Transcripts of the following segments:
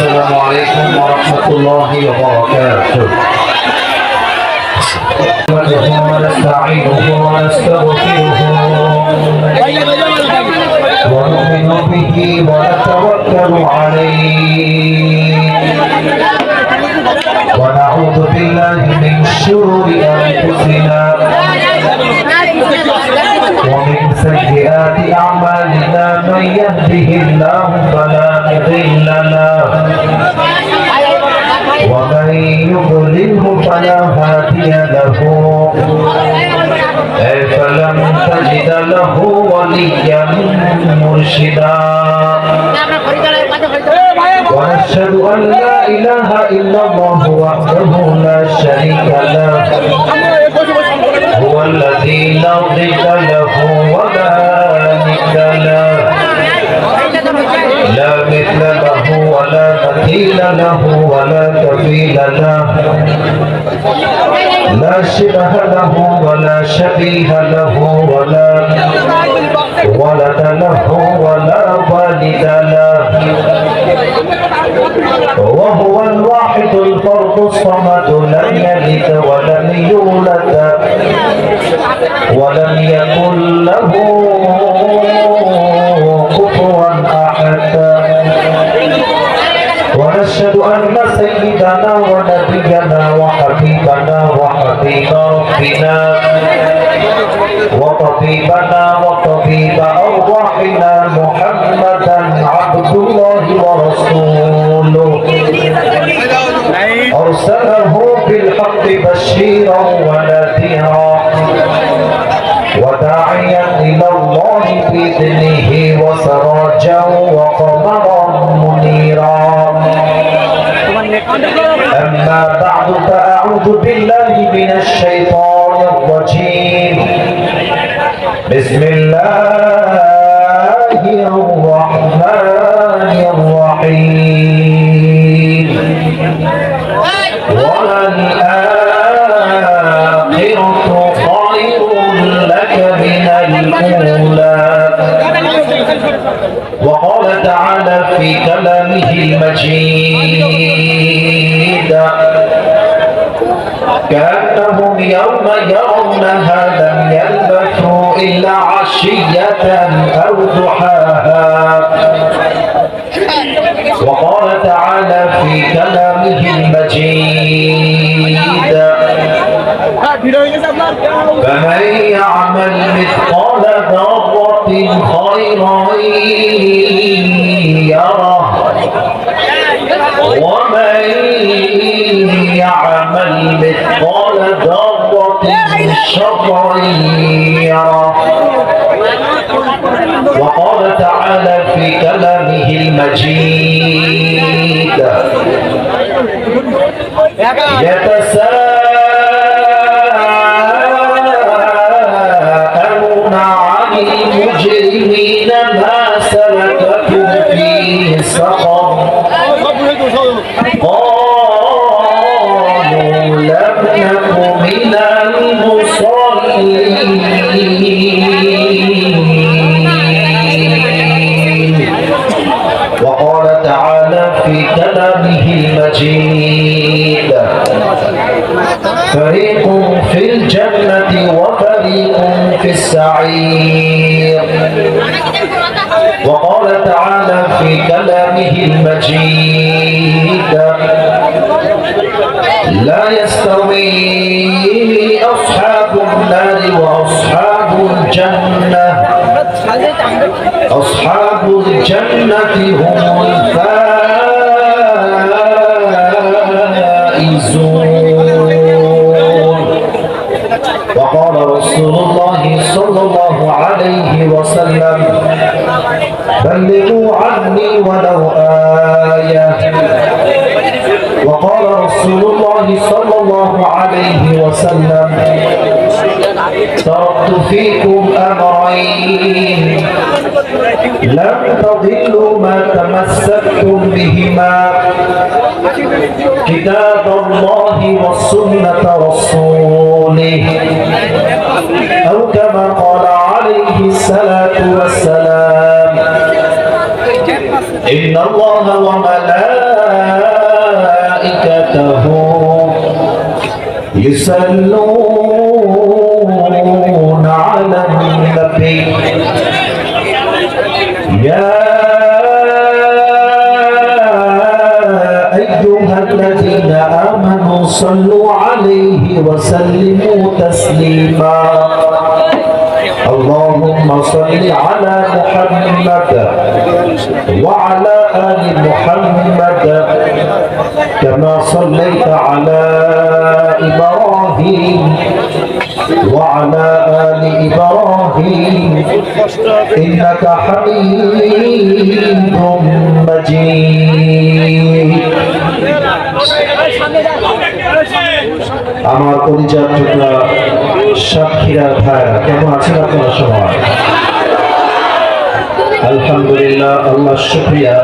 السلام عليكم ورحمة الله وبركاته. ونستعينه ونستغفره ونؤمن به ونتوكل عليه ونعوذ بالله من شرور أنفسنا ومن سيئات أعمالنا من يهده الله فلا مضل له ومن يضلله فلا هادي له فلم تجد له وليا مرشدا ونشهد أن لا إله إلا الله وحده لا شريك له هو الذي لا ضد له ولا ند له لا مثل له ولا مثيل له ولا كفيل له لا شبه له ولا شبيه له ولا ولد له ولا والد له وهو الواحد الفرد الصمد لم يلد ولم يولد ولم يكن له كفوا أحد ونشهد أن سيدنا ونبينا وحبيبنا وحبيب ربنا وطبيبنا وطبيب أرواحنا محمدا عبد الله ورسوله أرسله بالحق بشيرا ونذيرا وداعيا إلى الله بإذنه وسراجا وقمرا منيرا أما بعد فأعوذ بالله من الشيطان الرجيم بسم الله الرحمن الرحيم وللآخرة خير لك من الأولى وقال تعالى في كلامه المجيد كأنهم يوم يرونها لم يلبثوا إلا عشية أو ضحاها وقال تعالى في كلامه المجيد فمن يعمل مثقال ذرة خيرا يره ومن يعمل مثقال ذرة شرا يره وقال تعالى في كلامه المجيد يتساءلون عن المجرمين ما سلككم في سقر قالوا لم نك من المصلين وقال تعالى في كلامه المجيد فريق في الجنة وفريق في السعير وقال تعالى في كلامه المجيد لا يستوي أصحاب النار وأصحاب الجنة أصحاب الجنة هم الفائزون وقال رسول الله صلى الله عليه وسلم بلغوا عني ولو آية وقال رسول الله صلى الله عليه وسلم تركت فيكم أمرين لم تضلوا ما تمسكتم بهما كتاب الله والسنة رسوله أو كما قال عليه الصلاة والسلام إن الله وملائكته ملائكته يصلون على النبي يا أيها الذين آمنوا صلوا عليه وسلموا تسليما اللهم صل على محمد وعلى آل محمد كما صليت على إبراهيم وعلى آل إبراهيم إنك حميد مجيد আমার পরিচয় টুকরা সাক্ষীরা ভাইরা কেমন আছেন আপনারা সবাই? আলহামদুলিল্লাহ, আল্লাহ শুকরিয়া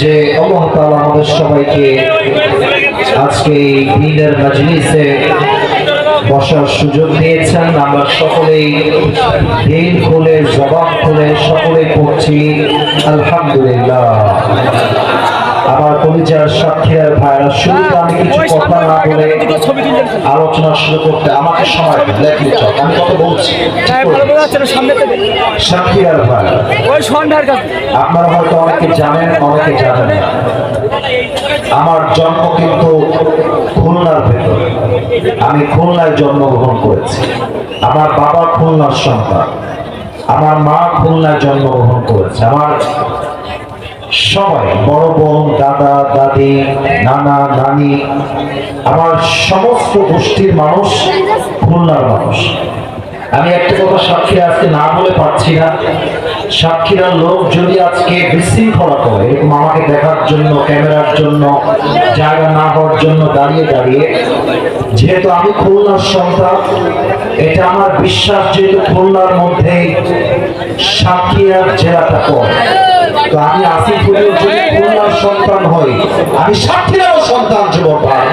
যে আল্লাহ তাআলা আমাদের সবাইকে আজকে এই ঈদের মাজলিসে বসার সুযোগ দিয়েছেন। আমরা সকলেই দিল খুলে জবান খুলে সকলেই পড়ছি আলহামদুলিল্লাহ। আমার পরিচয়ের সাক্ষীরা ভাইরা, শুরুতে আমি কিছু কথা না বলে আলোচনা শুরু করতে আমাকে সময় দেন। আমি কথা বলছি সাক্ষীরা ভাইরা, আপনারা হয়তো অনেকে জানেন অনেকে জানেন না। আমার জন্ম কিন্তু খুলনার ভেতরে, আমি খুলনায় জন্মগ্রহণ করেছি। আমার বাবা খুলনার সন্তান, আমার মা খুলনায় জন্মগ্রহণ করেছে। আমার সবাই বড় বোন, দাদা দাদি, নানা নানি, আমার সমস্ত গোষ্ঠীর মানুষ খুলনার মানুষ। আমি একটা কথা সাক্ষী আজকে না বলে পারছি না। সাক্ষীরা লোক যদি আজকে বিশৃঙ্খলা করে এরকম আমাকে দেখার জন্য, ক্যামেরার জন্য, জায়গা না হওয়ার জন্য দাঁড়িয়ে দাঁড়িয়ে, যেহেতু আমি খুলনার সন্তান, এটা আমার বিশ্বাস, যেহেতু খুলনার মধ্যে সাক্ষীরার জেলাটা পড়ে, তো আমি আসিফুলের যদি খুলনার সন্তান হই, আমি সাক্ষীরাও সন্তান। যুবক ভাই,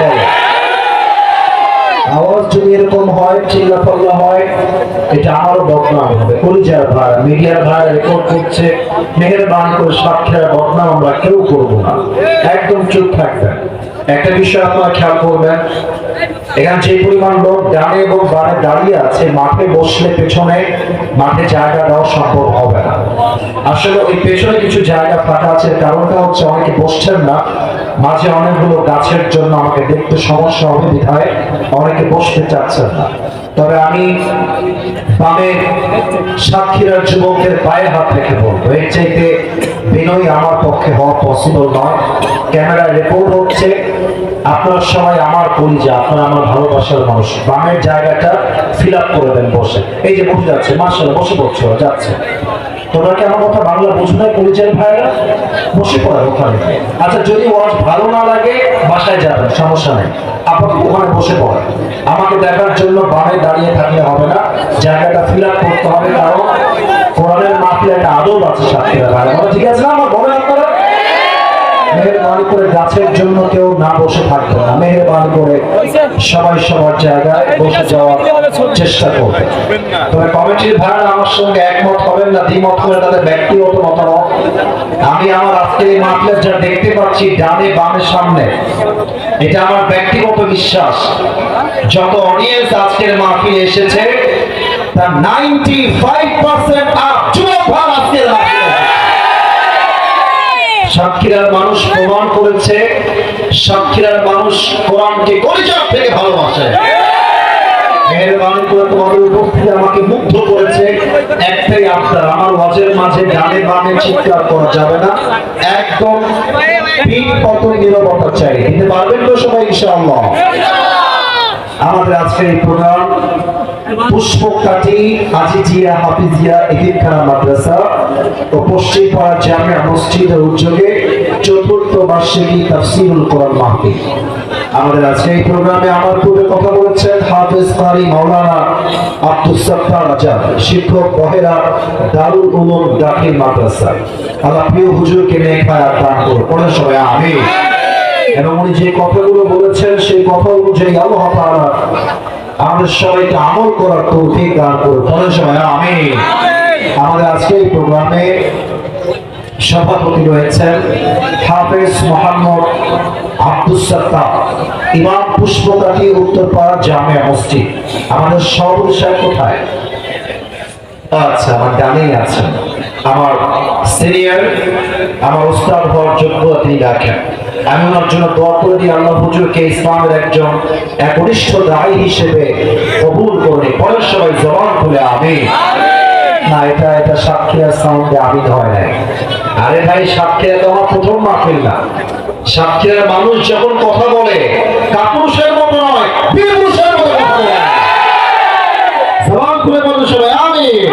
আওয়াজ যদি এরকম হয়, চিল্লাপাল্লা হয়, এটা আমারও বদনাম হবে। কলিজার ভাই, মিডিয়ার ভাই রেকর্ড করছে, মেহেরবানি করে সাক্ষীরা বদনাম আমরা কেউ করবো না, একদম চুপ থাকবেন। একটা বিষয় আপনারা খেয়াল করবেন, এখানে যে পরিমাণ লোক ডানে এবং বামে দাঁড়িয়ে আছে, মাঠে বসলে পেছনে মাঠে জায়গা দেওয়া সম্ভব হবে না। আসলে ওই পেছনে কিছু জায়গা ফাঁকা আছে, কারণটা হচ্ছে অনেকে বসছেন না, মাঝে অনেকগুলো গাছের জন্য আমাকে দেখতে সমস্যা হবে, বিধায় অনেকে বসতে চাচ্ছেন না। তবে আমি বামে সাক্ষীরা যুবকদের পায়ে হাত রেখে বলবো, এর চাইতে বিনয়ী আমার পক্ষে হওয়া পসিবল নয়। ক্যামেরা রেকর্ড হচ্ছে, আপনার সবাই আমার কলিজা, আপনারা আমার ভালোবাসার মানুষ। বামের জায়গাটা ফিল আপ করে দেন বসে। এই যে বসে যাচ্ছে, মাশাআল্লাহ বসে পড়ছে, যাচ্ছে। তোমরা কি আমার কথা বাংলা বুঝো না কলিজার ভাইরা? বসে পড়ে ওখানে। আচ্ছা, যদি ওয়াজ ভালো না লাগে বাসায় যাবেন, সমস্যা নেই, আপাতত ওখানে বসে পড়ে। আমাকে দেখার জন্য বামে দাঁড়িয়ে থাকলে হবে না, জায়গাটা ফিল আপ করতে হবে, কারণ কোরআনের মাহফিলে একটা আদব আছে সাক্ষীরা ভাইরা। ঠিক আছে না আমার বলেন আপনারা? মেহেরবানি করে গাছের জন্য কেউ না বসে থাকবে না, মেহেরবানি করে সবাই সবার জায়গায় বসে যাওয়ার চেষ্টা করবে। তবে কমিটির ভাইরা আমার সঙ্গে একমত হবেন না, দ্বিমত করে তাদের ব্যক্তিগত মতামত। আমি আমার আজকের এই মাহফিলে যা দেখতে পাচ্ছি ডানে বামে সামনে, এটা আমার ব্যক্তিগত বিশ্বাস। যত অডিয়েন্স আজকের মাহফিলে এসেছে তার 95% আপ যুবক ভাই আজকের মাহফিলে। সাক্ষীরার মানুষ প্রমাণ করেছে, সাক্ষীরার মানুষ কোরআনকে কলিজার থেকে ভালোবাসে। মেহেরবানি করে তোমাদের উপস্থিতি আমাকে মুগ্ধ করেছে। একটাই আবদার, আমার ওয়াজের মাঝে ডানে বামে চিৎকার করা যাবে না, একদম পিঠ পতন নীরবতা চাই। দিতে পারবেন তো সবাই ইনশাআল্লাহ? আমাদের আজকের এই প্রোগ্রাম পুষ্পকাঠি আজিজিয়া হাফিজিয়া এতিমখানা মাদ্রাসা ও পশ্চিম পাড়া জামিয়া মসজিদের উদ্যোগে ৪র্থ বার্ষিকী তাফসীরুল কোরআন মাহফিল। আমাদের আজকে এই প্রোগ্রামে আমার পূর্বে কথা বলেছেন হাফেজ কারি মাওলানা আব্দুস সাত্তার আজাদ, শিক্ষক বহেরা দারুল উলুম দাখিল মাদ্রাসা। আল্লাহ প্রিয় হুজুরকে নেক হায়াত দান করুন, পড়েন সবাই আমিন। এবং উনি যে কথাগুলো বলেছেন সেই কথা অনুযায়ী আল্লাহ তাআলা আমাদের সবাইকে আমল করার তৌফিক দান করুন, পড়েন সবাই আমিন। আমাদের আজকে এই প্রোগ্রামে সভাপতি রয়েছেন হাফেজ মোহাম্মদ আব্দুস সাত্তার, ইমাম পুষ্পকাঠি উত্তরপাড়া জামিয়া মসজিদ। আমাদের সভাপতি সাহেব কোথায়? আচ্ছা, আমার ডানেই আছেন। আমার সিনিয়র, আমার উস্তাদ হওয়ার যোগ্য তিনি রাখেন। আমি ওনার জন্য দোয়া করে দিই, আল্লাহ হুজুরকে ইসলামের একজন একনিষ্ঠ দায়ী হিসেবে কবুল করে। পরে সবাই জবান খুলে আমিন। না, এটা সাতক্ষীরার সাউন্ডে আমিন হয় নাই। আরে ভাই, সাতক্ষীরা তো আমার প্রথম মাহফিল না। সাতক্ষীরার মানুষ যখন কথা বলে কাপুরুষের মতো নয়, বীরপুরুষের মতো কথা বলে। জবান খুলে বলুন সবাই আমিন।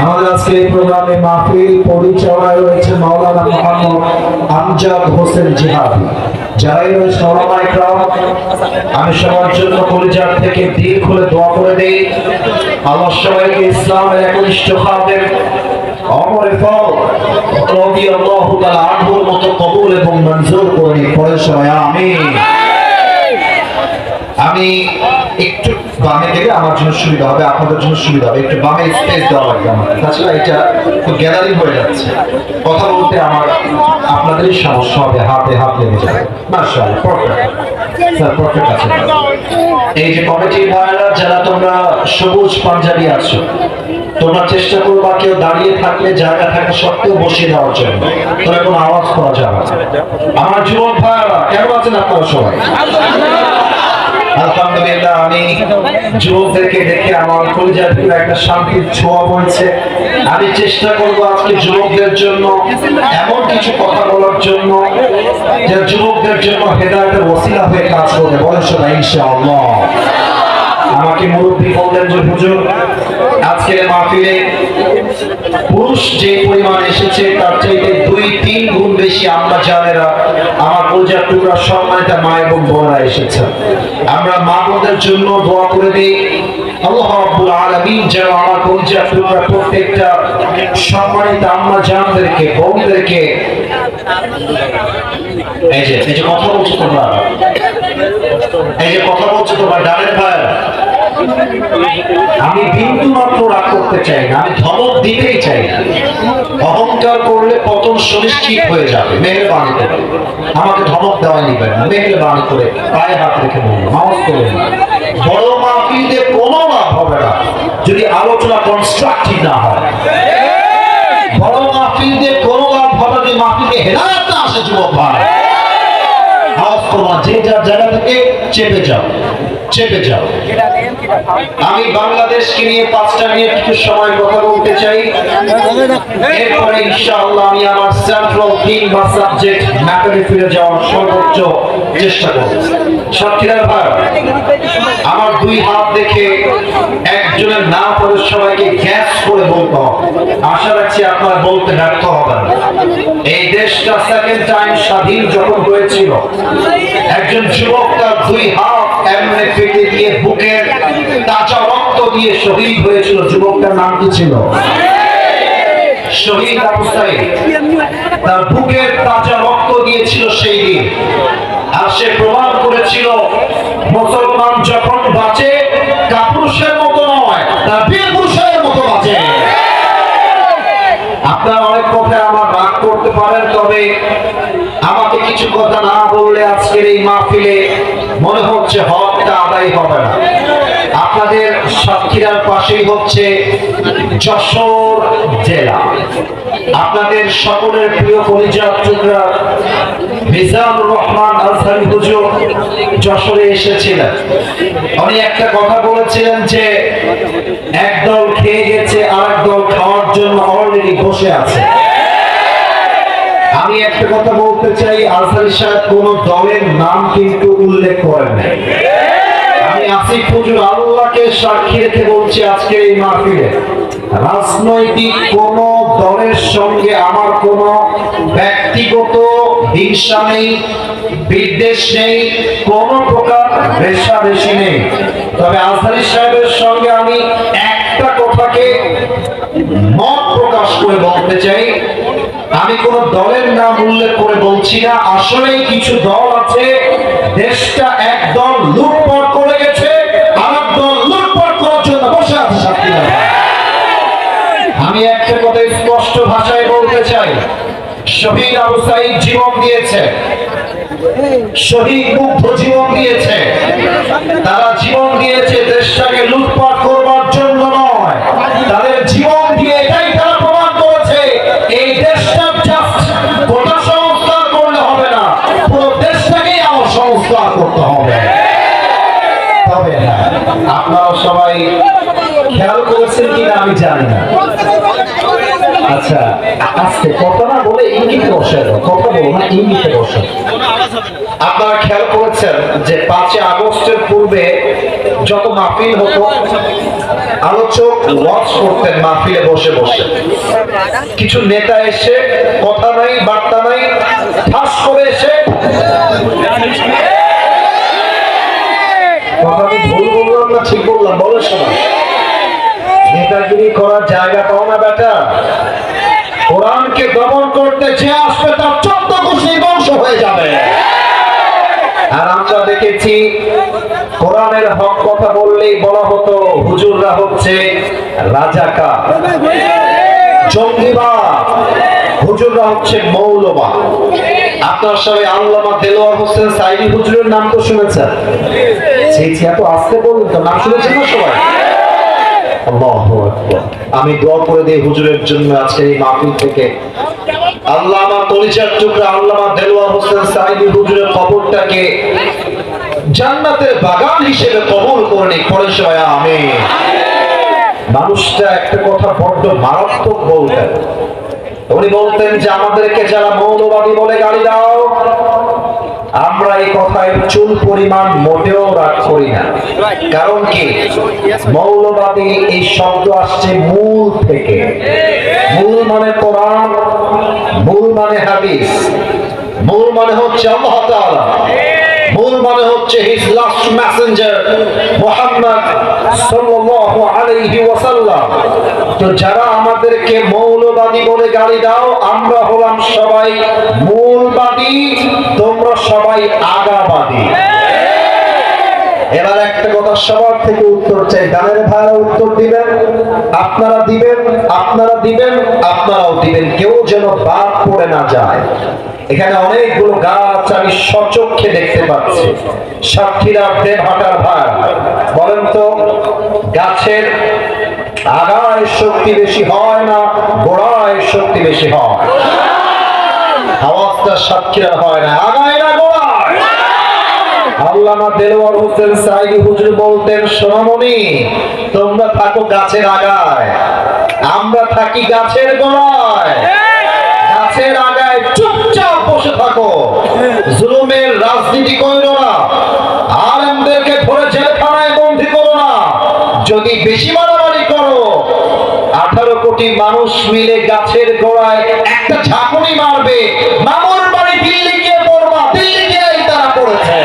আমাদের আজকে এই প্রোগ্রামে মাহফিল পরিচালনায় রয়েছে মাওলানা মোহাম্মদ আমজাদ হোসেন জিহাদি। যারাই রয়েছে ওলামা ইকরাম, আমি সবার জন্য কলিজার থেকে দিল খুলে দোয়া করে দেই, আল্লাহ সবাইকে ইসলামের একনিষ্ঠ খাদেম ওমর ফারুক রাদিয়াল্লাহু তাআলা আনহুর মতো কবুল এবং মঞ্জুর করে। পরে সবাই আমিন। আমি একটু বামে গেলে আমার জন্য সুবিধা হবে, আপনাদের জন্য সুবিধা হবে। একটু বামে স্পেস দেওয়া লাগবে আমার, তাছাড়া এটা খুব গ্যালারি হয়ে যাচ্ছে। কথা বলতে আমার আপনাদেরই সমস্যা হবে, হাতে হাত লেগে যাবে। মাশাআল্লাহ, পারফেক্ট স্যার, পারফেক্ট আছে। এই যে কমিটির ভাইরা যারা তোমরা সবুজ পাঞ্জাবি আছো, তোমরা চেষ্টা করবা কেউ দাঁড়িয়ে থাকলে জায়গা থাকা সত্ত্বেও বসিয়ে দেওয়ার জন্য, তোমরা কোনো আওয়াজ করা যাবে। আমার যুবক ভাইরা কেমন আছেন আপনারা সবাই? আলহামদুলিল্লাহ। আমি যুবকদেরকে দেখে আমার কলিজার ভিতরে একটা শান্তির ছোঁয়া পড়েছে। আমি চেষ্টা করবো আজকে যুবকদের জন্য এমন কিছু কথা বলার জন্য যে যুবকদের জন্য হেদায়েতের ওসিলা হয়ে কাজ করবে। বলেন সবাই ইনশাআল্লাহ। আমাকে মুরব্বী বললেন যে হুজুর, আজকের মাহফিলে পুরুষ যে পরিমাণ এসেছে তার চাইতে 2-3 গুণ বেশি আমরা জানেরা, আমার কলিজার টুকরা সম্মানিত মা এবং বোনেরা এসেছেন। আমরা মা বোনদের জন্য দোয়া করে দিই, আল্লাহ রাব্বুল আলামিন যেন আমার কলিজার টুকরা প্রত্যেকটা সম্মানিত আম্মা জানদেরকে, বোনদেরকে, এই যে কথা বলছো তোমরা, ডানের ভাই, আমি বিন্দু মাত্র রাগ করতে চাই না, আমি ধমক দিতেই চাই না। অহংকার করলে পতন সুনিশ্চিত হয়ে যাবে। মেহেরবানি করে আমাকে ধমক দেওয়া নিবেন না। মেহেরবানি করে পায়ে হাত রেখে বলবো, মাউস করে বড় মাহফিলে কোনো লাভ হবে না যদি আলোচনা কনস্ট্রাকটিভ না হয়। বড় মাহফিলে কোনো লাভ হবে যদি মাহফিলে হেদায়েত না আসে। যুবক ভাই, আওয়াজ করবা, যে যার জায়গা থেকে চেপে যাও, চেপে যাও। আমি বাংলাদেশকে নিয়ে 5টা মিনিট কিছু সময় কথা বলতে চাই। এরপরে ইনশাআল্লাহ আমি আমার সেন্ট্রাল থিম বা সাবজেক্ট ম্যাটারে ফিরে যাওয়ার সর্বোচ্চ চেষ্টা করব। সাক্ষীরা ভাই, আমার 2 হাত দেখে একজনের নাম করে সবাইকে গ্যাস করে বলতে হবে। আশা রাখছি আপনারা বলতে ব্যর্থ হবেন। এই দেশটা সেকেন্ড টাইম স্বাধীন যখন হয়েছিল, একজন যুবক তার 2 হাত এমনি পেটে দিয়ে বুকের তাজা রক্ত দিয়ে শহীদ হয়েছিল। যুবকটার নাম কি ছিল? শহীদ আবু সাঈদ। তার বুকের তাজা রক্ত দিয়েছিল সেই দিন। আর সে প্রমাণ করেছিল মুসলমান যখন বাঁচে কাপুরুষের মতো নয়, তার বীরপুরুষের মতো বাঁচে। আপনারা অনেক কথা আমার রাগ করতে পারেন, তবে আমাকে কিছু কথা না বললে আজকের এই মাহফিলে মনে হচ্ছে হকটা আদায় হবে না। আপনাদের সাতক্ষীরার পাশেই হচ্ছে যশোর জেলা। আপনাদের সকলের প্রিয় কলিজার টুকরা মিজানুর রহমান আজহারি হুজুর যশোরে এসেছিলেন। উনি একটা কথা বলেছিলেন যে একদল খেয়ে গেছে, আরেক দল খাওয়ার জন্য অলরেডি বসে আছে। আমি একটা কথা বলতে চাই, আজহারি সাহেব কোন দলের নাম কিন্তু উল্লেখ করেন নাই। আমি আসিফ হুজুর আল্লাহকে সাক্ষী রেখে বলছি, আজকে এই মাহফিলে রাজনৈতিক কোন দলের সঙ্গে আমার কোন ব্যক্তিগত হিংসা নেই, বিদ্বেষ নেই, কোন প্রকার রেষারেষি নেই। তবে আজহারি সাহেবের সঙ্গে আমি একটা কথাকে মত প্রকাশ করে বলতে চাই। আমি কোন দলের নাম উল্লেখ করে বলছি না। আসলেই কিছু দল আছে, দেশটা একদল লুটপাট করে গেছে, আরেক দল লুটপাট করার জন্য বসে আছে। আমি একটা কথা স্পষ্ট ভাষায় বলতে চাই, শহীদ আবু সাঈদ জীবন দিয়েছে, শহীদ মুগ্ধ জীবন দিয়েছে। তারা জীবন দিয়েছে দেশটাকে লুটপাট করবার জন্য নয়, তাদের জীবন দিয়ে এটাই তারা প্রমাণ করেছে এই দেশটা জাস্ট কোটা সংস্কার করলে হবে না, পুরো দেশটাকেই আমার সংস্কার করতে হবে। তবে আপনারা সবাই খেয়াল করেছেন কিনা আমি জানি না। আচ্ছা, আজকে কথা না বলে ইঙ্গিতে বসে, কথা বলো না, ইঙ্গিতে বসে। আপনারা খেয়াল করেছেন যে 5 আগস্টের পূর্বে যত মাহফিল হতো, আলোচক ওয়াজ করতেন মাহফিলে বসে বসে। কিছু নেতা এসে কথা নাই বার্তা নাই, ঠাস করে এসে কথা আমি ভুল বললাম না ঠিক বললাম, বলে শোনা। নেতাগিরি করার জায়গা পাও না বেটা। কোরআনকে দমন করতে যে আসবে তার 14 গোষ্ঠী ধ্বংস হয়ে যাবে। আর আমরা দেখেছি কোরআনের হক কথা বললেই বলা হতো হুজুররা হচ্ছে রাজাকার, জঙ্গিবাদ, হুজুররা হচ্ছে মৌলবাদ। আপনার সবাই আল্লামা দেলোয়ার হোসেন সাইদি হুজুরের নাম তো শুনেছেন? এত আস্তে বলুন তো, নাম শুনেছেন না সবাই? আল্লাহু আকবার। আমি দোয়া করে দেই হুজুরের জন্য আজকে এই মাহফিল থেকে আল্লাহ আমার কলিজার টুকরা আল্লামা দেলোয়ার হোসেন সাইদি হুজুরের কবরটাকে জান্নাতের বাগান হিসেবে কবুল করে নিক। পড়ে সবাই আমিন। মানুষটা একটা কথা বড্ড মারাত্মক বলতেন। উনি বলতেন যে আমাদেরকে যারা মৌলবাদী বলে গালি দাও, আমরা এই কথায় চুল পরিমাণ মোটেও রাগ করি না। কারণ কি, মৌলবাদী এই শব্দ আসছে মূল থেকে। মূল মানে কোরআন, মূল মানে হাদিস, মূল মানে হচ্ছে আল্লাহ তাআলা, মূল মানে হচ্ছে হিজ লাস্ট মেসেঞ্জার মুহাম্মদ সাল্লাল্লাহু আলাইহি ওয়াসাল্লাম। তো যারা আমাদেরকে মৌলবাদী বলে গালি দাও, আমরা হলাম সবাই মূলবাদী, তোমরা সবাই আগাবাদী। এবার একটা কথা সবার থেকে উত্তর চাই, গানের ভাইরা উত্তর দিবেন, আপনারা দিবেন, আপনারা দিবেন, আপনারাও দিবেন, কেউ যেন বাদ পড়ে না যায়। এখানে অনেকগুলো গাছ আমি সচক্ষে দেখতে পাচ্ছি। সাক্ষীরা দেবহাটার ভাই বলেন তো, গাছের আগায় শক্তি বেশি হয় না গোড়ায় শক্তি বেশি হয়? আওয়াজটা সাক্ষীরা হয় না, আগায় না গোড়ায়? আল্লামা দেলোয়ার হোসেন সাইদি হুজুর বলতেন, সোনামণি তোমরা থাকো গাছের আগায়, আমরা থাকি গাছের গোড়ায়। গাছের আগায় চুপচাপ বসে থাকো, জুলুমের রাজনীতি করো না, আলেমদেরকে ধরে জেলখানায় বন্দী করো না। যদি বেশি মারামারি করো, 18 কোটি মানুষ মিলে গাছের গোড়ায় একটা ঝাঁকুনি মারবে, মামুর বাড়ি দিল্লি গিয়ে পড়বা, দিল্লি গিয়েই তারা পড়েছে।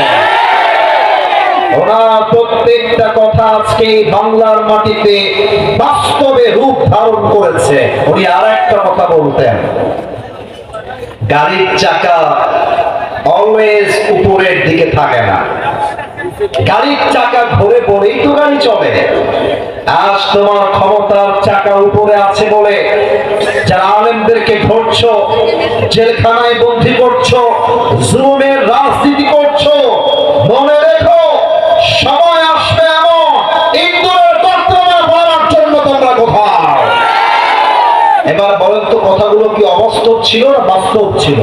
ওনার প্রত্যেকটা কথা আজকে বাংলার মাটিতে বাস্তবে রূপ ধারণ করেছে। উনি আর একটা কথা বলতেন, গাড়ির চাকা অলওয়েজ উপরের দিকে থাকে না, গাড়ির চাকা ঘুরে পড়েই তো গাড়ি চলে। আজ তোমার ক্ষমতার চাকা উপরে আছে বলে যারা আলেমদেরকে ধরছো, জেলখানায় বন্দী করছো, জুলুমের রাজনীতি করছো, মনে রেখো সময় আসবে এমন ইন্দুরের বর্তমান বলার জন্য তোমরা কোথাও। এবার বলেন তো, কথাগুলো কি অবাস্তব ছিল না বাস্তব ছিল?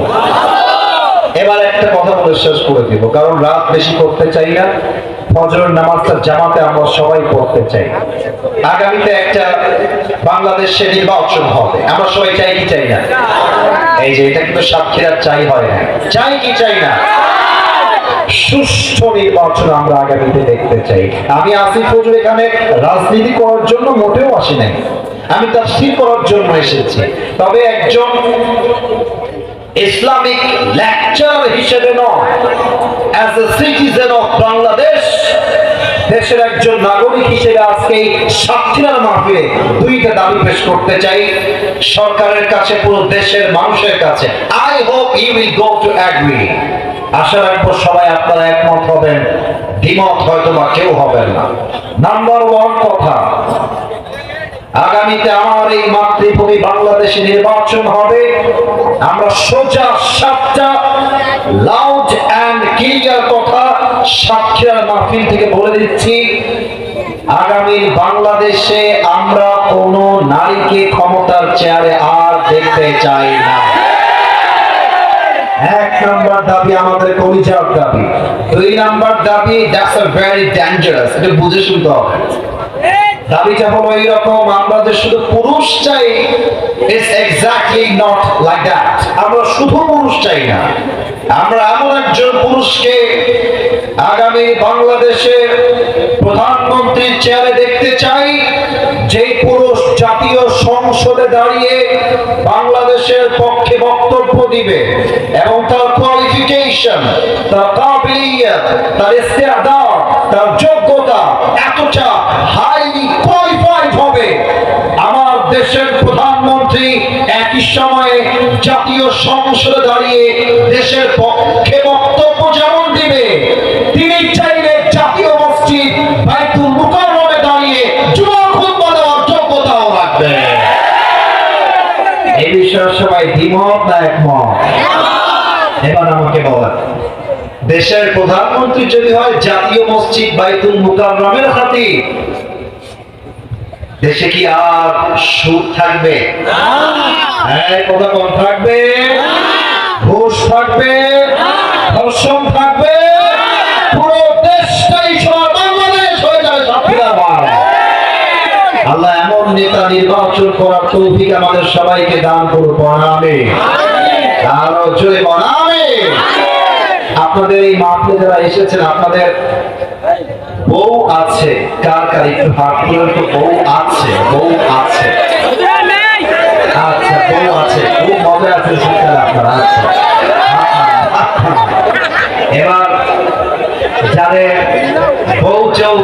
এবার একটা কথা বলে শেষ করে দিব, কারণ রাত বেশি করতে চাই না। ফজরের নামাজটা জামাতে আমরা সবাই পড়তে চাই। আগামীতে একটা বাংলাদেশে নির্বাচন হবে, আমরা সবাই চাই কি চাই না? এই যে এটা কিন্তু সাক্ষীরা চাই হয় না, চাই কি চাই না? সুষ্ঠু নির্বাচন আমরা আগামীতে দেখতে চাই। আমি আসিফ হুজুর এখানে রাজনীতি করার জন্য মোটেও আসি নাই, আমি তাফসীর করার জন্য এসেছি। তবে একজন ইসলামিক লেকচার হিসেবে নয়, as a citizen of Bangladesh, দেশের একজন নাগরিক হিসেবে আজকে সাক্ষীরার মাহফিলে দুইটা দাবি পেশ করতে চাই সরকারের কাছে, পুরো দেশের মানুষের কাছে। I hope you will go to agree. আশা রাখবো সবাই আপনারা একমত হবেন, দ্বিমত হয়তো বা কেউ হবেন না। নাম্বার 1 কথা, আগামীতে আমার এই মাতৃভূমি বাংলাদেশে নির্বাচন হবে। আমরা সোজা সাতটা লাউড এন্ড ক্লিয়ার কথা সাক্ষীর মাহফিল থেকে বলে দিচ্ছি, আগামী বাংলাদেশে আমরা কোন নারীকে ক্ষমতার চেয়ারে আর দেখতে চাই না। এক নাম্বার দাবি আমাদের কলিজার দাবি। দুই নাম্বার দাবি, দ্যাটস আ ভেরি ডেঞ্জারাস, এটা বুঝে শুনতে হবে। দাবিটা হলো এইরকম, আমরা যে শুধু পুরুষ চাই, it's exactly not like that. আমরা শুধু পুরুষ চাই না, আমরা এমন একজন পুরুষকে আগামী বাংলাদেশের প্রধানমন্ত্রীর চেয়ারে দেখতে চাই, যে পুরুষ জাতীয় সংসদে দাঁড়িয়ে বাংলাদেশের পক্ষে বক্তব্য দিবে এবং তার কোয়ালিফিকেশন, তার কাবিলিয়ত, তার ইস্তেদাদ, তার যোগ্যতা এতটা হাইলি কোয়ালিফাইড হবে, আমার দেশের প্রধানমন্ত্রী একই সময়ে জাতীয় সংসদে দাঁড়িয়ে দেশের পক্ষে বক্তব্য যেমন দিবে, তিনি চাইলে জাতীয় মসজিদ বাইতুল মুকাররমে দাঁড়িয়ে জুমার খুতবা দেওয়ার যোগ্যতাও রাখবে। এই বিষয়ে সবাই দ্বিমত না একমত? এবার আমাকে বলেন, দেশের প্রধানমন্ত্রী যদি হয় জাতীয় মসজিদ বাইতুল মুকাররমের খাতির, দেশে কি আর সুদ থাকবে? কথা কম থাকবে? ঘুষ থাকবে? ধর্ষণ থাকবে? পুরো দেশটাই বাংলাদেশ হয়ে যাবে সাক্ষীরাবাদ। আল্লাহ এমন নেতা নির্বাচন করার তৌফিক আমাদের সবাইকে দান করুন, আমিন। আরো জোরে বলেন আমিন। আপনাদের এই মাহফিলে যারা এসেছেন, আপনাদের বউ আছে? কার কার একটু হাত তুলেন তো। বউ আছে? বউ আছে? আচ্ছা, বউ আছে, খুব মজা আছে আপনারা। আচ্ছা, এবার যাদের বউ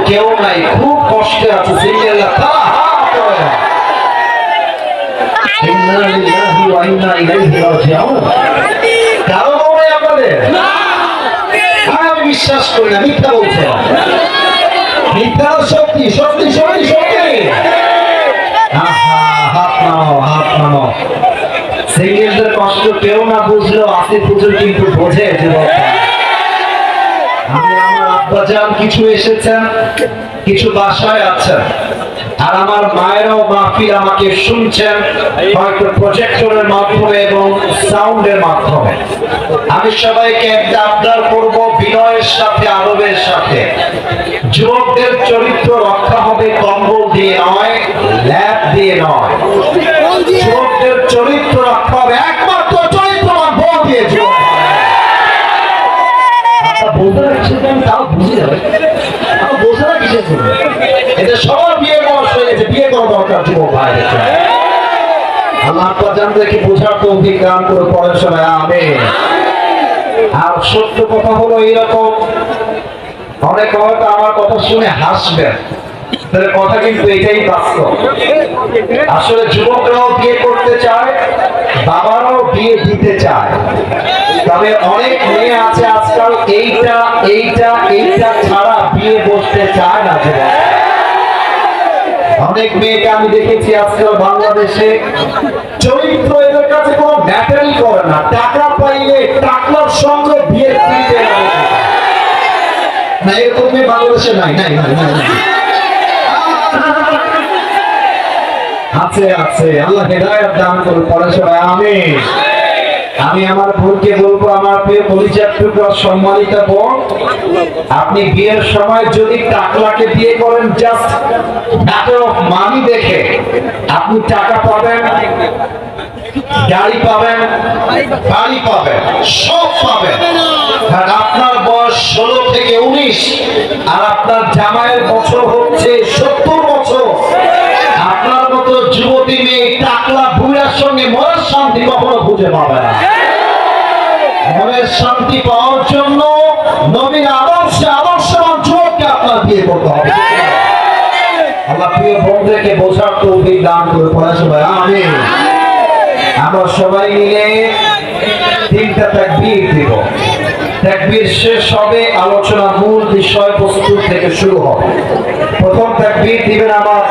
কেউ নাই, খুব কষ্টে আছে, সিঙ্গেল, কারো বউ নেই আপনাদের? আমি বিশ্বাস করি না, মিথ্যা বলছে। মিথ্যা সত্যি, সত্যি, সত্যি, সত্যি। হাত নামাও, হাত নামাও। সিঙ্গেলদের কষ্ট কেউ না বুঝলেও আসিফ হুজুর কিন্তু বোঝে। আমি আমার আব্বাজান কিছু এসেছেন, কিছু বাসায় আছেন, আর আমার মায়েরাও মাহফিল আমাকে শুনছেন, হয়তো প্রজেক্টরের মাধ্যমে এবং সাউন্ডের মাধ্যমে। আমি সবাইকে একটা আবদার করব, বিনয়ের সাথে, আদবের সাথে, যুবকদের চরিত্র রক্ষা হবে কম্বল দিয়ে নয়, ল্যাপ দিয়ে নয়। যুবকদের চরিত্র রক্ষা হবে একমাত্র চরিত্রবান বউ দিয়ে। যুবক বলতে রাখছেন, তাও বুঝে যাবে, বোঝে না কিসের জন্য। এটা সবার বিয়ে বয়স হয়ে গেছে, বিয়ে করা দরকার যুবক ভাই। আল্লাহ জানদেরকে বোঝার তৌফিক দান করে পড়ে সবাই আমিন। আর সত্য কথা হলো এইরকম, অনেক হয়তো আমার কথা শুনে হাসবেন, তাহলে কথা কিন্তু এটাই বাস্তব। আসলে যুবকরাও বিয়ে করতে চায়, বাবারাও বিয়ে দিতে চায়, তবে অনেক মেয়ে আছে আজকাল এইটা এইটা এইটা ছাড়া বিয়ে বসতে চায় না। অনেক মেয়েকে আমি দেখেছি আজকাল বাংলাদেশে, চরিত্র এদের কাছে কোনো ম্যাটারই করে না, টাকা পাইলে টাকার সঙ্গে বিয়ে দিতে না। এরকম মেয়ে বাংলাদেশে নাই, নাই, নাই, নাই। আছে, আছে, আল্লাহ হেদায়েত দান করুন, পড়ে সবাই আমিন। আমি আমার বোনকে বলবো, আমার প্রিয় পরিচয় সম্মানিত বোন, আপনি বিয়ের সময় যদি টাকলাকে বিয়ে করেন, জাস্ট ম্যাটার অফ মানি দেখে, আপনি টাকা পাবেন, গাড়ি পাবেন, বাড়ি পাবেন, সব পাবেন। আর আপনার বয়স 16 থেকে 19, আর আপনার জামাইয়ের বছর হচ্ছে 70 বছর। আপনার মতো যুবতী মেয়ে টাকলা বুড়ার সঙ্গে মনের শান্তি কখনো খুঁজে পাবে না। মনের শান্তি পাওয়ার জন্য নবীর আদর্শবান যুবককে আপনার বিয়ে করতে হবে। আল্লাহ প্রিয় বোনদেরকে বোঝার তৌফিক দান করে পড়ে সবাই আমিন। আমরা সবাই মিলে 3টা তাকবীর দিব। তাকবীর শেষ হবে, আলোচনা মূল বিষয়বস্তু থেকে শুরু হবে। প্রথম তাকবীর দিবেন আমার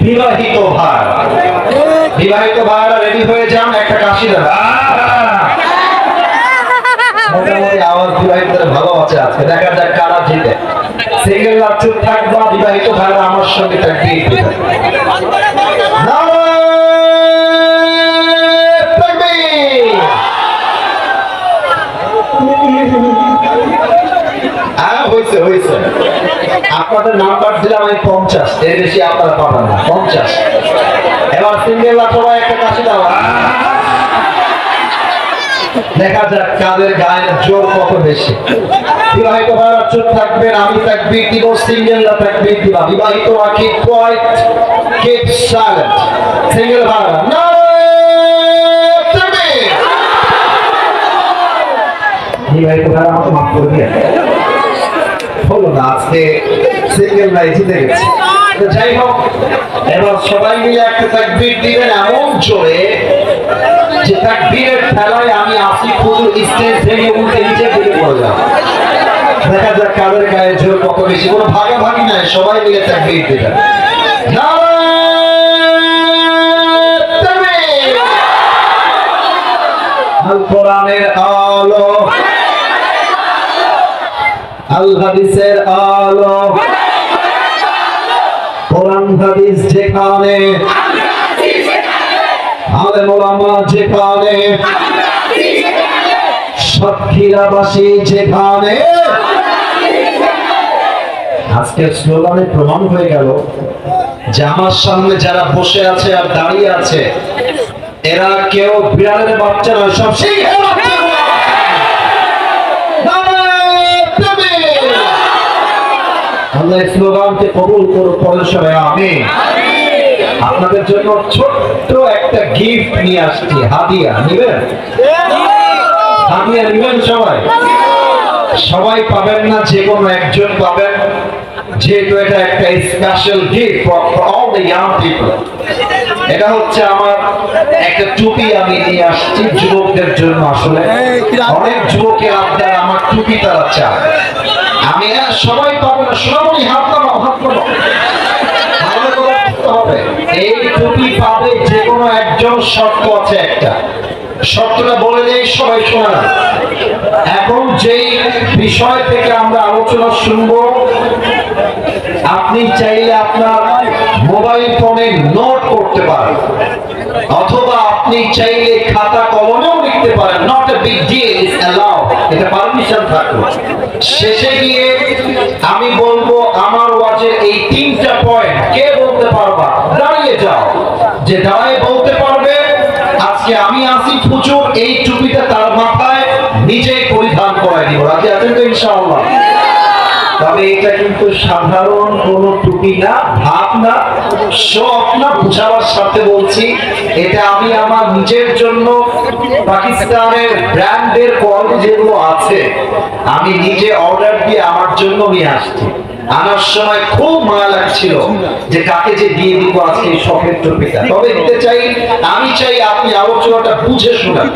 বিবাহিত ভাইরা রেডি হয়ে যান, একটা কাশি দেন। মোটামুটি আওয়াজ বিবাহিতদের ভালো আছে আজকে, দেখা যাক কারা জিতে। সিঙ্গেলরা চুপ থাকবা, বিবাহিত ভাইরা আমার সঙ্গে থাকবে। হয়েছে আপনাদের নাম্বার দিলাম আমি 50, এর বেশি আপনারা পাবেন না। 50। এবার সিঙ্গেলরা সবাই একটা কাশি দাও। দেখা যাক কাদের গায়ের জোর কত বেশি। বিবাহিত ভাইরা চুপ থাকবেন, আমি থাকবি দিব, সিঙ্গেলরা থাকবে দিবা। বিবাহিত keep quiet, keep silent। Single ভাইরা না থাকবে। বিবাহিত ভাইরা আমাকে মাফ করে দিয়ে হলো না, আজকে সিঙ্গেল ভাই জিতে গেছে। যাই হোক, এবার সবাই মিলে একটা তাকবীর দিবেন এমন জোরে যে তাকবীরের খেলায় আমি আসি ফুল স্টেজ ভেঙে উল্টে নিচে পড়ে পড়লাম। দেখা যাক কাদের গায়ে জোর কত বেশি। কোনো ভাগাভাগি নাই, সবাই মিলে তাকবীর দিবেন। আল কোরআনের আলো, আল হাদিসের আলো, কোরআন হাদিস যেখানে, আলেম ওলামা যেখানে, সাতক্ষীরাবাসী যেখানে। আজকের স্লোগানে প্রমাণ হয়ে গেল যে আমার সামনে যারা বসে আছে আর দাঁড়িয়ে আছে এরা কেউ বিড়ালের বাচ্চা নয়, সব সেই আল্লাহ স্লোগানকে কবুল করুন। পরের সবাই আমিন। আপনাদের জন্য ছোট্ট একটা গিফট নিয়ে আসছি, হাদিয়া নিবেন? হাদিয়া নিবেন সবাই? সবাই পাবেন না, যে কোনো একজন পাবেন, যেহেতু এটা একটা special gift for all the young people. এটা হচ্ছে আমার একটা টুপি আমি নিয়ে আসছি যুবকদের জন্য। আসলে অনেক যুবকের আপনার আমার টুপি তারা চায়, আমি সবাই পাবো না। সোনামণি হাত নামাও, হাত নামাও। এই টুপি পাবে যে কোনো একজন, শর্ত আছে একটা, শর্তটা বলে দেই সবাই শোনা না। এখন যেই বিষয় থেকে আমরা আলোচনা শুনবো, আপনি চাইলে আপনার মোবাইল ফোনে নোট করতে পারেন, অথবা আপনি চাইলে খাতা কলমেও লিখতে পারেন। Not a big deal, is allowed, এটা পারমিশন থাকবে। শেষে গিয়ে আমি বলবো আমার ওয়াজের এই 3টা পয়েন্ট কে বলতে পারবা, দাঁড়িয়ে যাও। যে দাঁড়ায় বলতে পারবে আজকে আমি আসিফ হুজুর এই টুপিটা তার মাথায় নিজেই পরিধান করাই দিব। রাজি আছেন তো ইনশাআল্লাহ? তবে এটা কিন্তু সাধারণ কোন টুপি না, ভাব না, শখ না, বুঝাবার সাথে বলছি। এটা আমি আমার নিজের জন্য পাকিস্তানের ব্র্যান্ডের কোয়ালিটি যেগুলো আছে আমি নিজে অর্ডার দিয়ে আমার জন্য নিয়ে আসছি। আনার সময় খুব মায়া লাগছিল যে কাকে যে দিয়ে দিব আজকে এই শখের টুপিটা। তবে দিতে চাই, আমি চাই আপনি আলোচনাটা বুঝে শুনেন।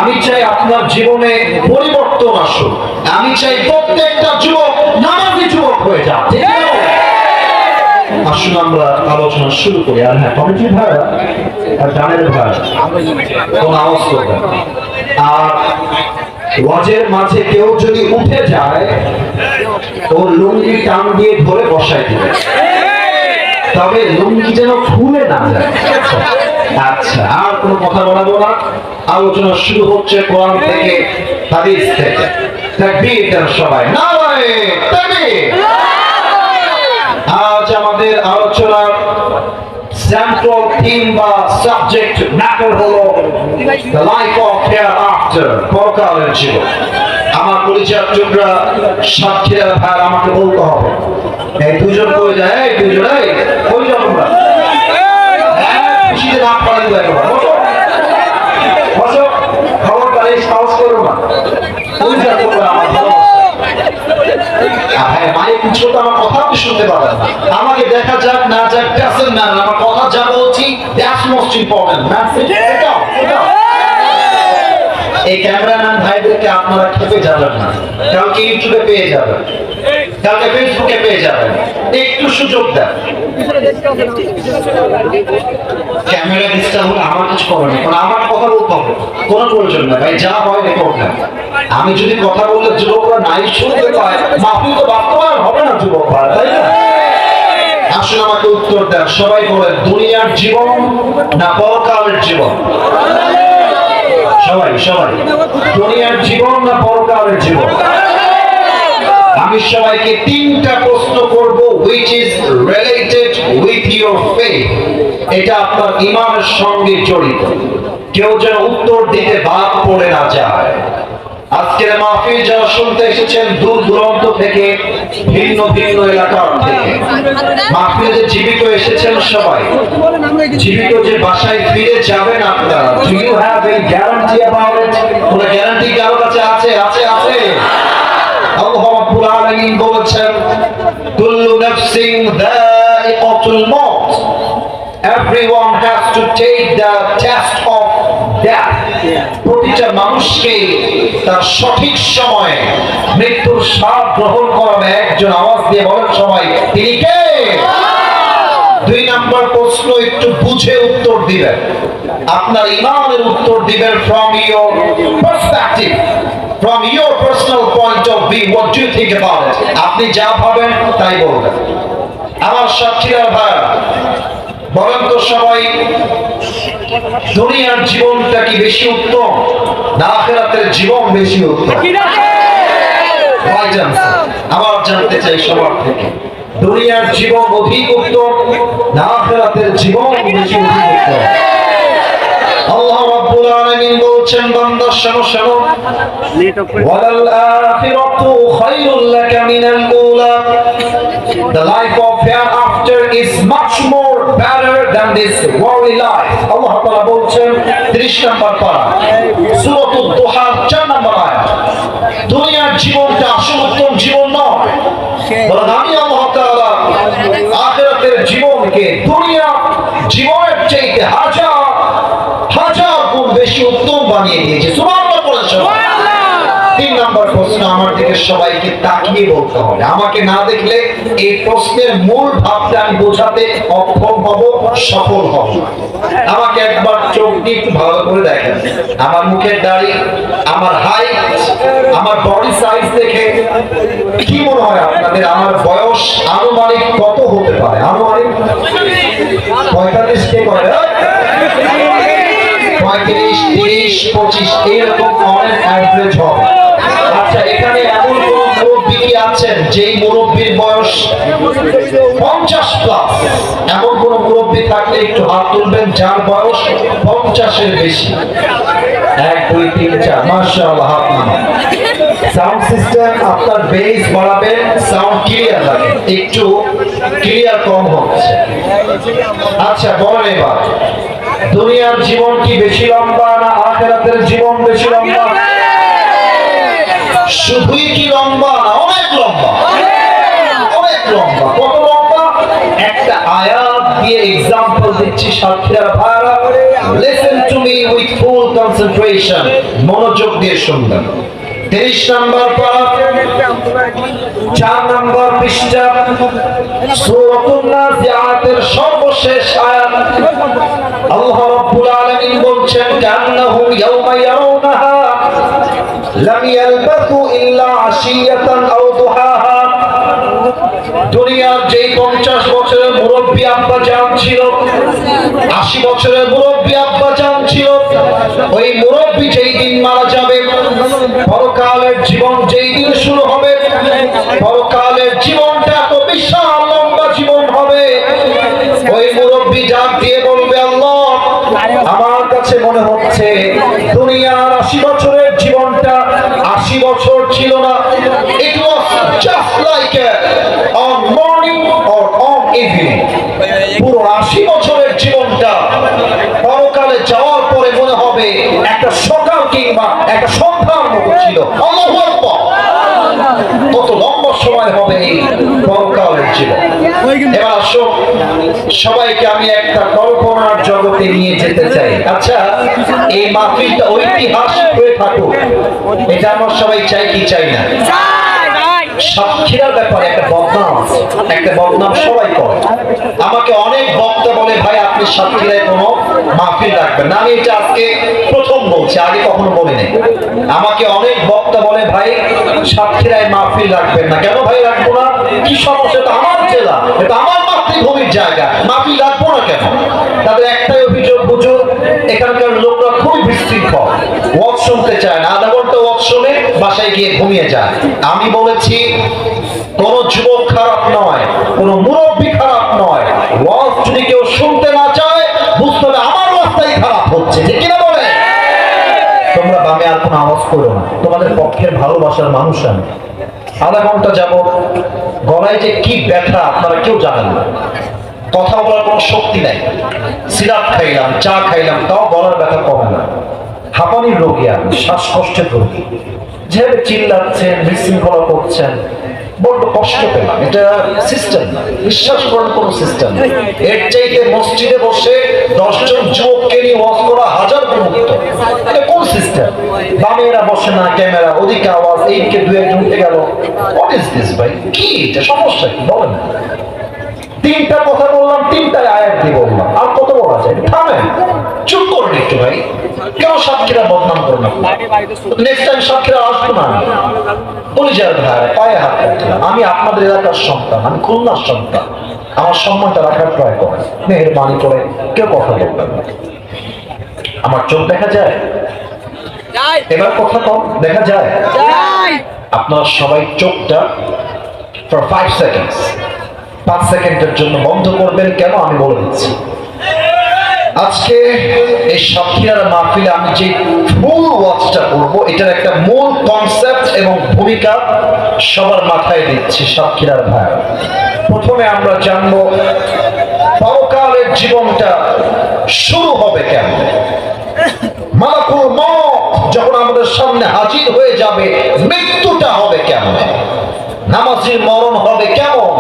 আমি চাই আপনার জীবনে পরিবর্তন আসুক। আমি চাই প্রত্যেকটা যুবক নামাজি যুবক হয়ে যাক। আসুন আমরা আলোচনা শুরু করি। আর হ্যাঁ, কমিটি ভাড়া আর গানের ভাড়া কোন আওয়াজ করবেন। আর ওয়াজের মাঝে কেউ যদি উঠে যায় ও লুঙ্গি টান দিয়ে ধরে বসাই দিবে, তবে লুঙ্গি যেন খুলে না যায়। আচ্ছা, আর কোনো কথা বলাবো না। আলোচনা শুরু হচ্ছে কোরআন থেকে, হাদিস থেকে। তাকবীর দেন সবাই, নারায়ে তাকবীর। আজ আমাদের আলোচনার সেন্ট্রাল থিম বা সাবজেক্ট ম্যাটার হলো দ্য লাইফ অফ হিয়ারআফটার, পরকালের জীবন। আমার পরিচয় টুকরা সাক্ষীরা ভাই আমাকে বলতে হবে, এই দুজন কই যায়, এই দুজন এই কই যাও তোমরা? খুশিতে নাক পাড়া দিবে একবার, বসো বসো, খবর পারে সাহস করো না। কই যাও তোমরা? আমার মায়ের কিছু তো আমার কথা আপনি শুনতে পাবেন না। আমাকে দেখা যাক না যাক ডাজন্ট ম্যাটার, আমার কথা যা বলছি দ্যাটস মোস্ট ইম্পর্টেন্ট। এই ক্যামেরাম্যান ভাইদেরকে আপনারা খেপে যাবেন না, কারণ কি ইউটিউবে পেয়ে যাবেন। কালকে ফেসবুকে পেয়ে যাবেন, একটু সুযোগ দেন। ক্যামেরা ডিস্টার্ব হলে আমার কিছু করার নেই, কারণ আমার কথা বলতে হবে, কোনো প্রয়োজন নেই ভাই, যা হয় রেকর্ড নেন। আমি যদি কথা বললে যুবকরা নাই শুনতে পায়, মাহফিল তো বাস্তবায়ন হবে না যুবকরা, তাই না? আসলে আমাকে উত্তর দেন, সবাই বলেন, দুনিয়ার জীবন না পরকালের জীবন? সবাই সবাই, দুনিয়ার জীবন না পরকালের জীবন? আমি সবাইকে তিনটা প্রশ্ন করব, which is related with your faith, এটা আপনার ঈমানের সঙ্গে জড়িত। কেউ যেন উত্তর দিতে বাদ পড়ে না যায়। আজকের মাহফিল যারা শুনতে এসেছেন দূর দূরান্ত থেকে, ভিন্ন ভিন্ন এলাকার থেকে, মাহফিলে জীবিত এসেছেন সবাই, জীবিত যে বাসায় ফিরে যাবেন আপনারা, do you have a guarantee about it? কোনো গ্যারান্টি কারো কাছে আছে? আছে আছে। আল্লাহ রাব্বুল আলামিন বলেছেন, কুল্লু নাফসিন যায়িকাতুল মাউত, everyone has to take the test of death. প্রতিটা মানুষকে তার সঠিক সময়ে মৃত্যুর স্বাদ গ্রহণ করাবে একজন। আওয়াজ দিয়ে বলেন সবাই, তিনি কে? দুই নম্বর প্রশ্ন একটু বুঝে উত্তর দিবেন, আপনার ঈমানের উত্তর দিবেন from your perspective, from your personal point of view. What do you think about it? আপনি যা ভাবেন তাই বলবেন। আমার সাথীরা ভাইরা, বলেন তো সবাই, দুনিয়ার জীবনটা কি বেশি উত্তম না আখিরাতের জীবন বেশি উত্তম? আবার জানতে চাই সবার থেকে, দুনিয়ার জীবন অধিক উত্তম না আখিরাতের জীবন বেশি উত্তম? আল্লাহ রাব্বুল আলামিন বলছেন, বান্দা শোনো শোনো, ওয়ালাল আখিরাতু খায়রুল লাকা মিনাল উলা, the life of hereafter is much more better than this worldly life. আল্লাহ তাআলা বলছেন 30 নম্বর পারা সূরাতুদ দুহা 4 নম্বর আয়াত, দুনিয়ার জীবনটা আসল উত্তম জীবন নয়, বরং আমি আল্লাহ তাআলা আখিরাতের জীবনকে দুনিয়া জীবনের চাইতে হাজার হাজার গুণ বেশি উত্তম বানিয়ে দিয়েছে। সুবহানাল্লাহ বলেন সবাই। 3 নম্বর প্রশ্ন আমার দিকে সবাইকে তাকিয়ে বলতে হবে, আমাকে না দেখলে এই প্রশ্নের মূল ভাবটা আমি বোঝাতে অক্ষম হব, সফল হব। আমাকে একবার চোখ দিয়ে একটু ভালো করে দেখেন, আমার মুখের দাড়ি, আমার হাইট, আমার বডি সাইজ দেখে কি মনে হয় আপনাদের আমার বয়স আনুমানিক কত হতে পারে? আনুমানিক 45 কে করে, 35, 30, 25 এরকম অনেক অ্যাভারেজ হবে। আচ্ছা, এখানে এমন কোন মুরব্বী কি আছেন যেই মুরব্বীর বয়স 50 প্লাস? এমন কোন মুরব্বী থাকলে একটু হাত তুলবেন যার বয়স 50 এর বেশি। 1 2 3 4, মাশাআল্লাহ, হাত নামান। সাউন্ড সিস্টেম আপনার বেস বাড়াবেন, সাউন্ড ক্লিয়ার লাগে, একটু ক্লিয়ার কম হচ্ছে। আচ্ছা বলেন এবার, দুনিয়ার জীবন কি বেশি লম্বা না আখিরাতের জীবন বেশি লম্বা? শুধুই কি লম্বা না অনেক লম্বা? অনেক লম্বা। কত লম্বা? একটা আয়াত দিয়ে एग्जांपल দিচ্ছি সাথীরা ভাইরা, listen to me with full concentration, মনোযোগ দিয়ে শুনবেন। 30 নম্বর পারা 4 নম্বর পৃষ্ঠা সূরাতুন নাজিআতের সর্বশেষ আয়াত। আল্লাহ রাব্বুল আলামিন বলছেন, কান্নাহু ইয়াওমা ইয়ারাউনাহা লাম ইয়ালবাসু ইল্লা আশিয়াতান আও দুহাহা। দুনিয়ার যেই 50 বছরের মুরব্বী আব্বা জান ছিল, 80 বছরের মুরব্বী আব্বা জান ছিল, ওই মুরব্বী যেই দিন মারা যাবে, পরকালের জীবন যেই দিন শুরু হবে, পরকালের জীবনটা এত বিশাল লম্বা জীবন হবে, ওই মুরব্বী ডাক দিয়ে বলবে, আল্লাহ, আমার কাছে মনে হচ্ছে দুনিয়ার 80 বছরের জীবনটা 80 বছর ছিল না, it was just like on morning or on evening। পুরো 80 বছরের জীবনটা পরকালে যাওয়ার পরে মনে হবে একটা সকাল কিংবা একটা সন্ধ্যার মতো ছিল। আল্লাহু আকবার, কত লম্বা সময় হবে এই পরকালের জীবন। এবার আসো, সবাইকে আমি একটা কল্পনার জগতে নিয়ে যেতে চাই। আচ্ছা, এই মাহফিলটা ঐতিহাসিক হয়ে থাকুক, এটা আমরা সবাই চাই কি চাই না? সাক্ষীরার ব্যাপারে একটা বদনাম আছে, একটা বদনাম সবাই করে। আমাকে অনেক বক্তা বলে, ভাই আপনি সাক্ষীরায় কোনো মাহফিল রাখবেন না। আমি এটা আজকে প্রথম বলছি, আগে কখনো বলি নাই। আমাকে অনেক বক্তা বলে, ভাই সাক্ষীরায় মাহফিল রাখবেন না। কেন ভাই রাখবো না? কি সমস্যা? এটা আমার জেলা, এটা আমার মাতৃভূমির জায়গা, মাহফিল রাখবো না কেন? তাদের একটাই অভিযোগ, হুজুর এখানকার লোকরা খুবই বিশৃঙ্খল, ওয়াজ শুনতে চায় না, আধা ঘন্টা ওয়াজ শুনে বাসায় গিয়ে ঘুমিয়ে যায়। আমি বলেছি কোন যুবক খারাপ নয়, কোন মুরব্বী খারাপ নয়, ওয়াজ যদি কেউ শুনতে না চায় বুঝতে হবে আমার রাস্তাই খারাপ হচ্ছে, ঠিক কিনা বলে? তোমরা বামে আর কোনো আওয়াজ করো না, তোমাদের পক্ষের ভালোবাসার মানুষ আমি। আধা ঘন্টা যাব, গলায় যে কি ব্যথা আপনারা কেউ জানেন না, কথা বলার কোনো শক্তি নাই। সিরাপ খাইলাম, চা খাইলাম, তাও গলার ব্যথা কমে না। হাঁপানির রোগী, আমি শ্বাসকষ্টের রোগী। যেভাবে চিল্লাচ্ছেন, বিশৃঙ্খলা করছেন, বড্ড কষ্ট পেলাম। এটা সিস্টেম না, বিশ্বাস করার কোনো সিস্টেম না। এর চাইতে মসজিদে বসে 10 জন যুবককে নিয়ে ওয়াজ করা হাজার গুণ উত্তম। এটা কোন সিস্টেম? বামে এরা বসে না, ক্যামেরা, ওদিকে আওয়াজ, এইদিকে দু একজন উঠে গেল। হোয়াট ইজ দিস ভাই? কি এটা? সমস্যা কি বলেন? তিনটা কথা বললাম, তিনটায় আয়াত দিয়ে বললাম, আর কত বলা যায়? থামেন, চুপ করুন একটু ভাই। কেন সাক্ষীরা বদনাম করুন? নেক্সট টাইম সাক্ষীরা আসবো না। কলিজার ভাই, পায়ে হাত রাখলাম, আমি আপনাদের এলাকার সন্তান, আমি খুলনার সন্তান, আমার সম্মানটা রাখার ট্রাই করেন, মেহেরবানি করে কেউ কথা বলবেন না। আমার চোখ দেখা যায়? এবার কথা কম দেখা যায়? আপনারা সবাই চোখটা ফর 5 সেকেন্ডস 5 সেকেন্ডের জন্য বন্ধ করবেন। কেন আমি বলে দিচ্ছি। আজকে এই সাক্ষীরার মাহফিলে আমি যে ফুল ওয়াচটা করব, এটার একটা মূল কনসেপ্ট এবং ভূমিকা সবার মাথায় দিচ্ছি সাক্ষীরার ভাই। প্রথমে আমরা জানবো পরকালের জীবনটা শুরু হবে কেমন। মালাকুল মউত যখন আমাদের সামনে হাজির হয়ে যাবে, মৃত্যুটা হবে কেমন। নামাজির মরণ হবে কেমন,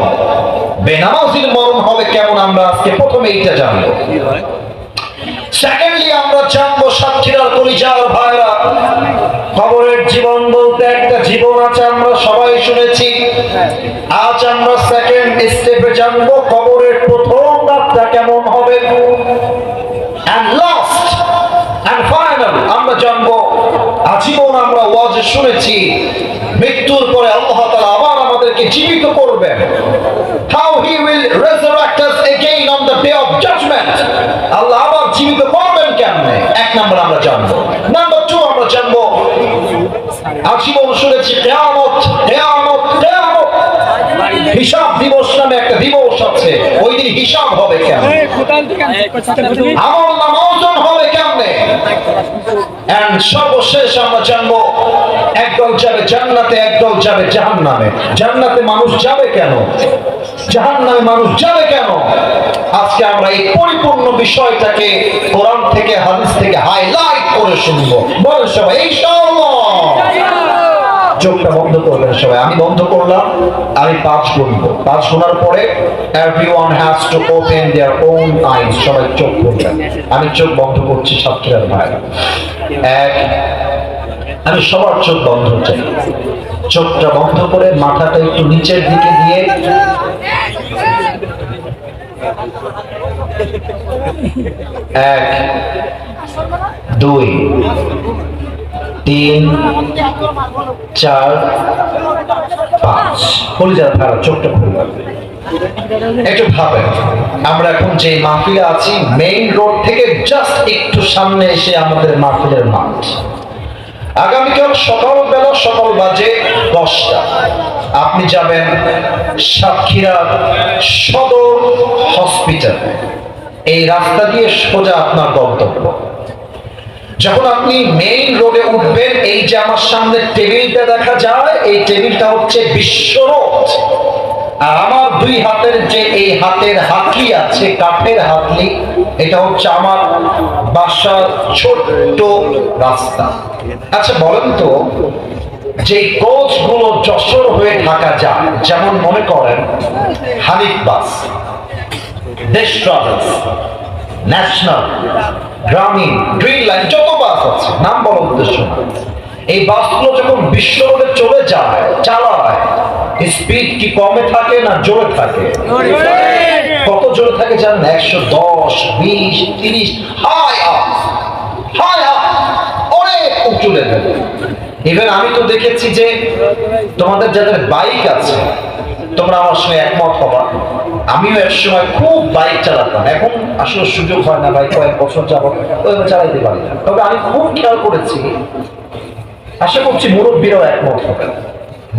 বেনামাজির মরণ হবে কেমন, আমরা আজকে প্রথমে এইটা জানবো। সেকেন্ডলি আমরা জানবো সাক্ষীরার কলিজার ভাইরা, কবরের জীবন বলতে একটা জীবন আছে, আমরা সবাই শুনেছি। আজ আমরা সেকেন্ড স্টেপে জানবো কবরের প্রথম রাতটা কেমন হবে, and last and final আমরা জানবো আজীবন আমরা ওয়াজে শুনেছি মৃত্যুর পরে আল্লাহ তাআলা আবার আমাদেরকে জীবিত করবেন। How he will resurrect us again on the day of judgment. আল্লাহ আবার জীবিত করবেন কেমনে, এক নাম্বার আমরা জানবো। নাম্বার 2 আমরা জানবো আজীবন শুনেছি কিয়ামত কিয়ামত কিয়ামত, হিসাব দিবস নামে একটা দিবস আছে, ওই দিন হিসাব হবে কেমনে, আমল নামা ওজন হবে কেমনে। এন্ড সর্বশেষ আমরা জানবো একদল যাবে জান্নাতে, একদল যাবে জাহান্নামে। জান্নাতে মানুষ যাবে কেন, জাহান্নামে মানুষ যাবে কেন, আজকে আমরা এই পরিপূর্ণ বিষয়টাকে কোরআন থেকে হাদিস থেকে হাইলাইট করে শুনবো। বলেন সবাই ইনশাআল্লাহ। চোখটা বন্ধ করবেন সবাই, আমি বন্ধ করলাম, আমি 5 গুনবো। 5 গোনার পরে everyone has to open their own eyes. সবাই চোখ খুলবেন, আমি চোখ বন্ধ করছি সাক্ষীরার ভাই। 1, আমি সবার চোখ বন্ধ চাই। চোখটা বন্ধ করে মাথাটা একটু নিচের দিকে দিয়ে 1 2 3 4 5 কলিজার ভাড়া চোখটা খুলবেন। একটু ভাবেন, আমরা এখন যে মাহফিলে আছি মেইন রোড থেকে জাস্ট একটু সামনে এসে আমাদের মাহফিলের মাঠ। আগামীকাল সকালবেলা, সকাল বাজে 10টা, আপনি যাবেন সাতক্ষীরা সদর হসপিটাল। এই রাস্তা দিয়ে সোজা আপনার গন্তব্য। যখন আপনি মেইন রোডে উঠবেন, এই যে আমার সামনে টেবিলটা দেখা যায়, এই টেবিলটা হচ্ছে বিশ্ব রোড। আর আমার 2 হাতের যে এই হাতের হাতলি আছে, কাঠের হাতলি, এটা হচ্ছে আমার বাসার ছোট্ট রাস্তা। আচ্ছা বলেন তো, যে কোচগুলো যশোর হয়ে ঢাকা যায়, যেমন মনে করেন হানিফ বাস, দেশ ট্রাভেলস, ন্যাশনাল, গ্রামীণ, গ্রিন লাইন, যত বাস আছে, নাম বলার উদ্দেশ্য না, এই বাসগুলো যখন বিশ্ব রোডে চলে যায়, চালায়, স্পিড কি কমে থাকে না জোরে থাকে? কত জোরে থাকে জানেন? 110, 20, 30, হাই আপ, অনেক উঁচু লেভেলে। ইভেন আমি তো দেখেছি যে তোমাদের যাদের বাইক আছে, তোমরা আমার সঙ্গে একমত হবা, আমিও এক সময় খুব বাইক চালাতাম, এখন আসলে সুযোগ হয় না, বাইক কয়েক বছর যাবত ওইভাবে চালাইতে পারি না। তবে আমি খুব খেয়াল করেছি, আশা করছি মুরব্বীরাও একমত হবে,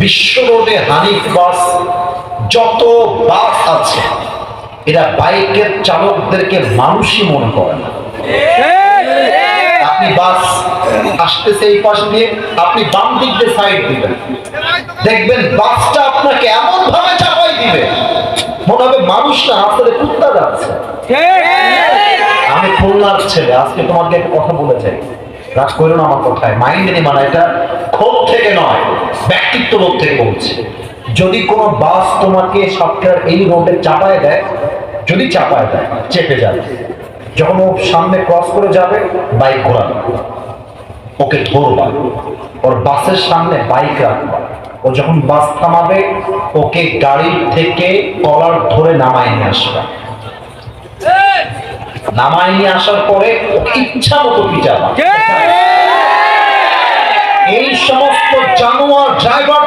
বিশ্ব রোডে হানিফ বাস, যত বাস আছে, এরা বাইকের চালকদেরকে মানুষই মনে করে না। আপনি বাস আসতেছে এই পাশ দিয়ে, আপনি বাম দিক দিয়ে সাইড দিবেন, দেখবেন বাসটা আপনাকে এমন ভাবে চাপাই দিবে, মনে হবে মানুষ না, রাস্তাতে কুত্তা যাচ্ছে। আমি খুলনার ছেলে, আজকে তোমাকে একটা কথা বলে যাই, রাগ করো না আমার কথায়, মাইন্ডে নেই, মানে এটা ক্ষোভ থেকে নয়, ব্যক্তিত্ব বোধ থেকে বলছি। যদি কোনো বাস তোমাকে সাতক্ষীরার এই রোডে চাপায় দেয়, যদি চাপায় দেয়, চেপে যাবে, যখন ও সামনে ক্রস করে যাবে বাইক ঘোরাবে, ওকে ধরবা, ওর বাসের সামনে বাইক রাখবা, ও যখন বাস থামাবে ওকে গাড়ি থেকে কলার ধরে নামায় নিয়ে আসবা, নামায় নিয়ে আসার পরে ওকে ইচ্ছা মতো পিটাবা। এই সমস্ত জানোয়ার ড্রাইভার